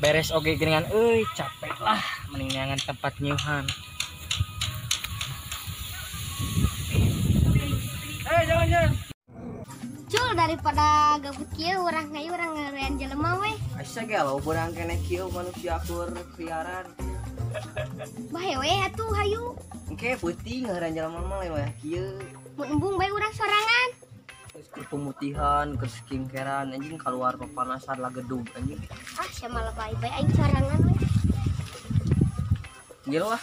beres oge geuningan capek lah mendingan tempat nyeuhan. Jangan. Cul, daripada gabut kieu urang ngayu urang ngeureun jelema we. Asa ge lo urang kene kieu manusia keur keliaran. Bae we atuh hayu. Engke peuting ngeureun jelema mah we kieu. Mun embung bae urang sorangan. Ke pemutihan, ke skincarean anjing keluar pepanasan lah gedung anjing. Ah, sia malah bae aing sorangan we. Gila lah.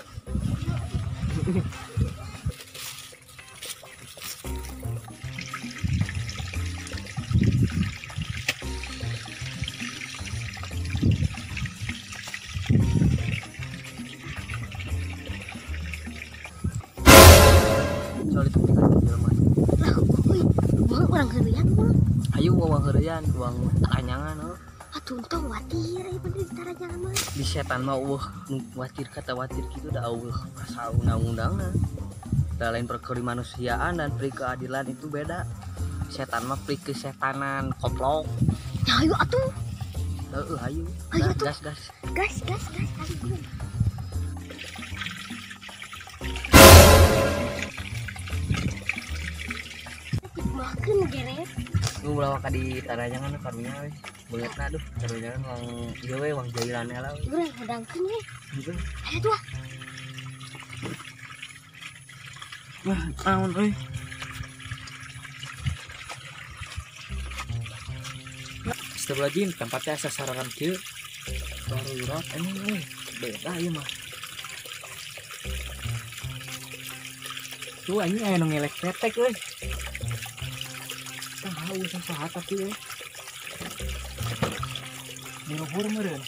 Soalnya itu kita di rumah. Lah, euy, urang heureuyang mah. Ayo uang heureyan, uang taranyangan Atuh entong watir aya bener ditaranjangan mah. di setan mah watir kata watir gitu dah pasal undang-undangna. Da lain perkara manusiaan dan pri keadilan itu beda. Setan mah pri kesetanan koplok. Ya ayo atuh. Heeh, ayo. Ayo tuh. Gas. Gas. Aduh. Makan geret. Lu ulah ka di taranyangan karunya we. Beungeutna aduh, taranyangan wang ieu we wang jairanna lah. Urang hudangkeun we. Heuh. Ayo tuh. Wah, naon euy. Astagfirullahaladzim, tempatnya asa sarangan kieu. Darurat anjing we. Beda ieu mah. Tuh anjing aya nu ngelek ketek we. Tahu saha tapi we. Nyuhur meureun.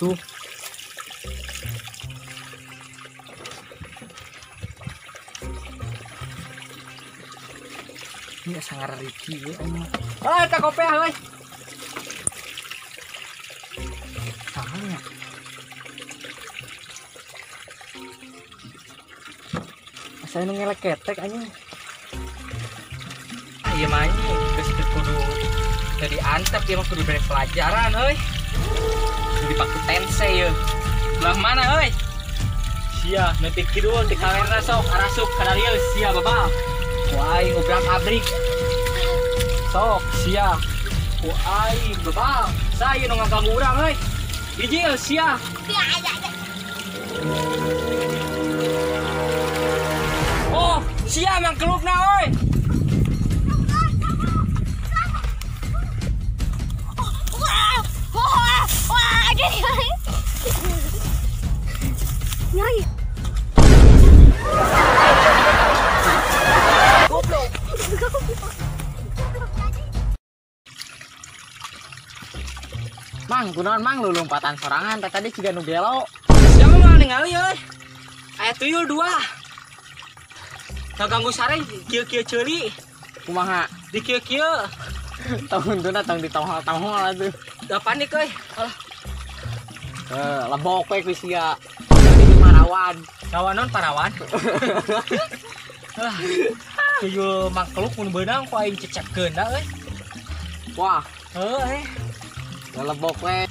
Tuh. Ini sangar Riki we anjing. Eta kopi we. Sahanya. Asa nu ngelek ketek anjing. Ieu mah anjing geus kudu jadi antep ieu mah kudu bere pelajaran euy. Kudu dipaku tensei yeuh. Belah mana euy? Sia neutik kidul ti kalender sok arasup kana dieu sia babal. Ku aing ubrak abrik. Sok sia. Ku aing babal. Saya nu ngaganggu urang euy. Hiji sia. Oh, sia mangkelukna euy. Nyai. Goblok. Mang, kunaon mang lu lompatan sorangan teh tadi ciga nu gelo. Siapa mah ningali euy. Aya tuyul dua. Ngaganggu sare kieu-kieu ceuli. Kumaha? Di kieu-kieu. Tahun-tahun tong ditongol-tongol atuh. Da panik euy. Alah, Lebok we ku sia. Jadi marawan. kawanon parawan. Tuyul mangkeluk mun beunang ku aing cecekkeun da euy. Wah, Heuh. lebok we.